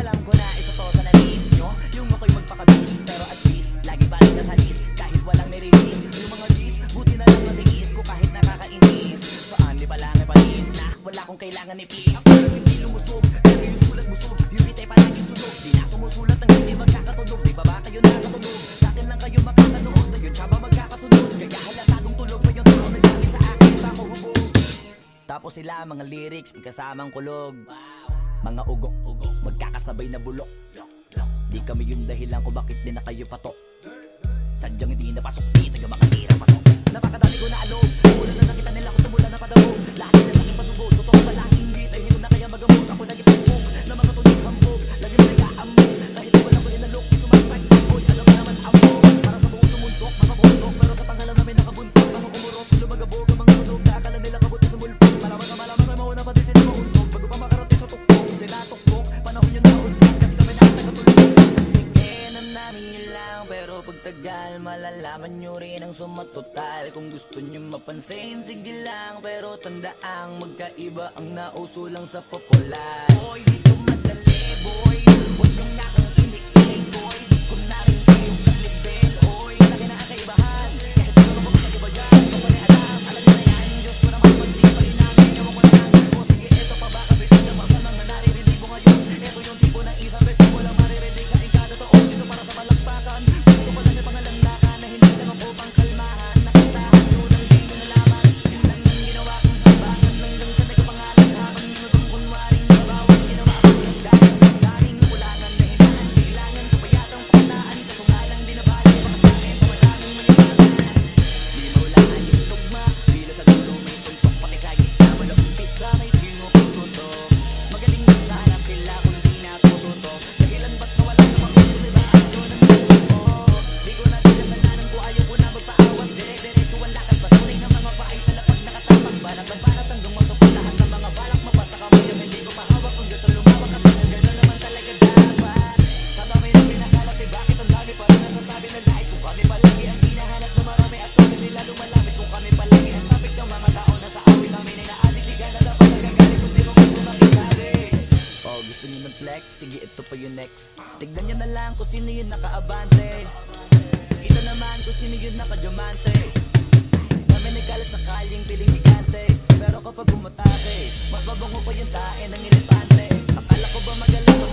Alam ko na isa to sa na-miss nyo, yung ako'y magpakabis, pero at least lagi pa rin nasa list, kahit walang nire-release. Yung mga G's, buti na lang matiis ko kahit nakakainis. Saan di pa lang ay panis na wala kong kailangan ni please. Pero hindi lumusog, pero yung sulat busog, yung bitay palaging sunog. Di na sumusulat ng hindi magkakatunog, di ba ba kayo nakakatunog? Sa akin lang kayo makakanood, na yun tsaba magkakasunod. Kaya halatadong tulog pa yung tao na lagi sa akin pa ko hubog. Tapos sila mga lyrics, may kasamang kulog. Mga ugok, magkakasabay na bulok. Di kami yung dahilan kung bakit din na kayo patok. Sadyang hindi napasok, di tayo makatira pasok. Napakadami ko na alog, mula na nakita nila ko tumula na padawog. Lagi na sa aking pasugod, totoo ba laging beat ay hinong na kaya magamot. Ako lagi pagpog, na mga tunog hambog. Lagi mo nag-aambog, kahit wala ko inalok. Sumasag, boy, alam mo naman ambog. Para sa buong sumuntok, mapabundok. Pero sa pangalan namin nakabuntok. Mga kumurot, lumagabog ang mga tunog. Naakala nila kabuti sa mulpog. Malaman na malaman na mauna pa din sila mauntok. Bago pa makarating sa tuktok, sila tuktok. Panahon yun na untok, kasi kami na tagatulog. Sige na namin yun lang, pero pagtagal malalaman nyo rin ang sumatotal. Kung gusto nyo mapansin, sige lang, pero tandaang magkaiba ang nauso lang sa popular. Boy, di ko madali, boy, huwag nyo nga kang iniig, boy. Di ko na rin kayo kalibel, oy. Laki na ang kaibahan, kahit ano ka sa iba dyan. Ito pa rin alam nyo na yan, Diyos ko naman pag di pa rin namin. Ewan ko na lang po, sige eto pa ba kabitin na basta nang naririnig mo ngayon. Eto yung tipo ng isang beses mo lang maririnig sa ikada to. Dito para sa balakpakan, gusto ko pa lang yung pangalandakan na hindi lang ako pang kalmahan. Nakatahan nyo lang di nyo nalaman, yun lang ang ginawa kong habangan. Hanggang sa nagkapangalan habang nyo itong kunwaring nabawang ginawa ko ng dating kulangan na hinaan, bilangan kapayatang pakitaan. Kaso nga lang di nabali, baka sa akin pamadaming maliwanag. Di maulaan yung tugma, bila sa dulo may suntok, pati sa gitna walang umpisa may pinupututok. Magaling na sana sila kung di natututo, dahilan ba't nawala namang kulibaan ko ng mundo. Di ko na tinasalanan ko, ayaw ko na magpaawat. Dire-diretso ang lakad, patuloy ng mga paay sa lapag nakatapang. Banat ang banat hanggang magkapulahan ng mga balak mapasa kamay ang hindi ko mahawak. Kung Diyos ang lumawak kasi na gano'n naman talaga dapat. Sa dami ng pinakalat, eh bakit ang dami pa rin nasasabi na dahil kung kami palagi ang hinahanap na marami at sabi nila lumalapit. Kung kami palagi ang topic ng mga tao na sa awit namin ay naadik. Di ka na dapat nagagalit kung di mo gusto makisabi. Oh, gusto niyo mag-flex? Sige, ito pa yung next. Tignan niyo na lang kung sino yung nakaabante. Kita naman kung sino yung nakadiamante. Kami nagkalat sa kaling piling higante, pero kapag umatake, mas mabango pa yung tae ng elepante. Akala ko ba magalang